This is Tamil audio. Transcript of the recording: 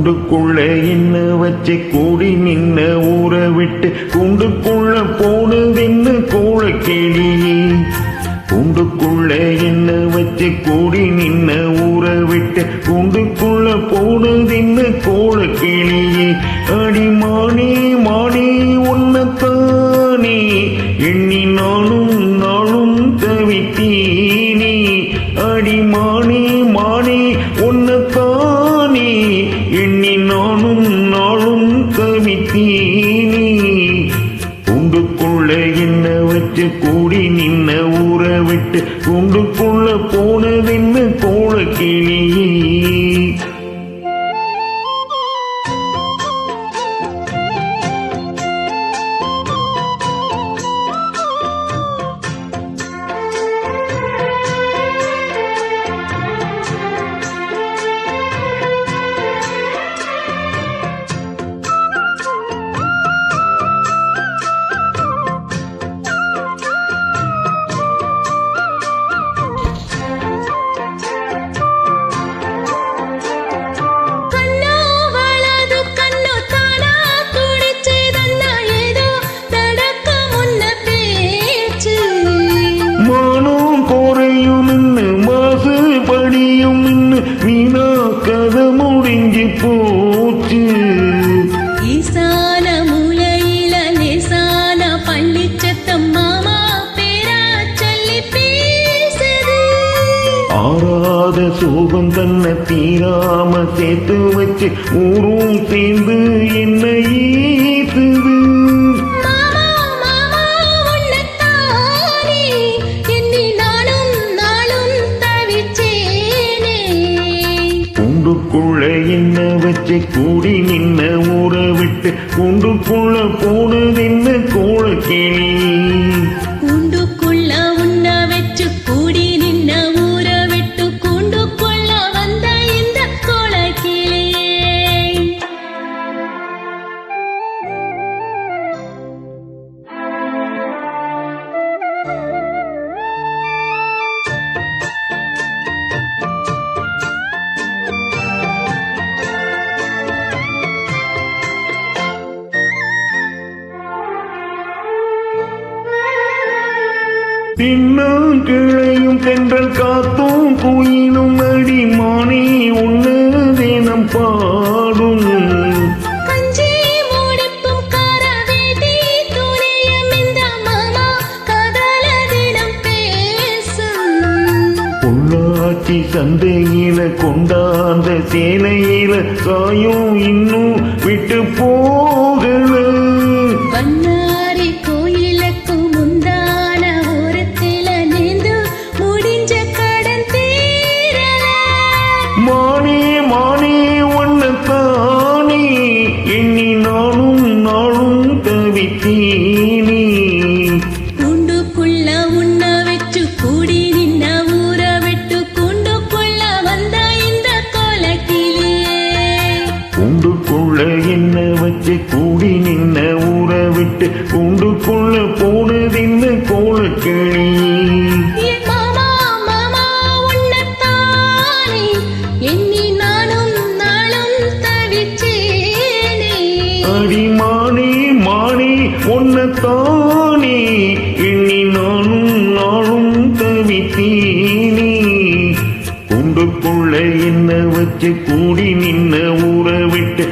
கூண்டுக்குள்ள என்ன வச்சு கூடி நின்ன ஊற விட்டு கூண்டுக்குள்ள போனதென்ன கோலக்கிளியே. கூண்டுக்குள்ள என்ன வச்சு கூடி நின்ன ஊற விட்டு கூண்டுக்குள்ள போனதென்ன கோலக்கிளியே. அடிமானே மானே உன்னத்தானே எண்ணி நானும் நாளும் தவித்தீனே. அடிமானே மானே உன்னத்தானே எண்ணி நானும் நாளும் தவித்தீனே. கூண்டுக்குள்ள என்ன வச்சு கூடி நின்ன ஊற விட்டு கூண்டுக்குள்ள போனதென்ன கோலக்கிளியே. வீணா கதை முடிஞ்சு போச்சு. ஈசான மூலையில லேசான பள்ளிச்சத்தம் மாமா பேரா சொல்லி பேசுது. ஆறாத சோகம் தன்னை தீராம சேர்த்து வச்சு ஊரும் சேர்ந்து என்ன ஈசுது. கூண்டுக்குள்ள என்ன வச்சு கூடி நின்ன ஊற விட்டு கூண்டுக்குள்ள போனதென்ன கோலக்கிளியே. கூண்டுக்குள்ள உன்ன வச்சு கூடி நின்ன ஊற விட்டு கூண்டுக்குள்ள வந்த இந்த கோலக்கிளியே. தின்னும் கிளையும் தென்றல் காத்தும் குயிலும் அடிமானே உன்ன தினம் பாடும். கஞ்சி மூடிப்பும் கரவேட்டி துணியும் இந்த மாமா கதல தினம் பேசும். பொள்ளாச்சி சந்தையில கொண்டாந்த சேலையில சாயும் இன்னும் விட்டு போகல. பண்ணாரி கோயிலுக்கு முந்தான ஓரத்தில நீந்து முடிஞ்ச கடன் தீரல. மானே மானே உன்னத்தானே எண்ணி நானும் நாளும் தவித்தீனே. கூண்டுக்குள்ள உன்ன வச்சு கூடி நின்ன ஊற விட்டு கூண்டுக்குள்ள வந்த இந்த கோலக்கிளியே. கூண்டுக்குள்ள என்ன வச்சு கூடி நின்ன ஊற விட்டு கூண்டுக்குள்ள போனதென்ன கோலக்கிளியே. மாமா மாமா உன்னத்தானே எண்ணி நானும் நாளும் தவிச்சேனே. அடிமானே மானே உன்னத்தானே எண்ணி நானும் நாளும் தவித்தீனே. கூண்டுக்குள்ள என்ன வச்சு கூடி நின்ன ஊற விட்டு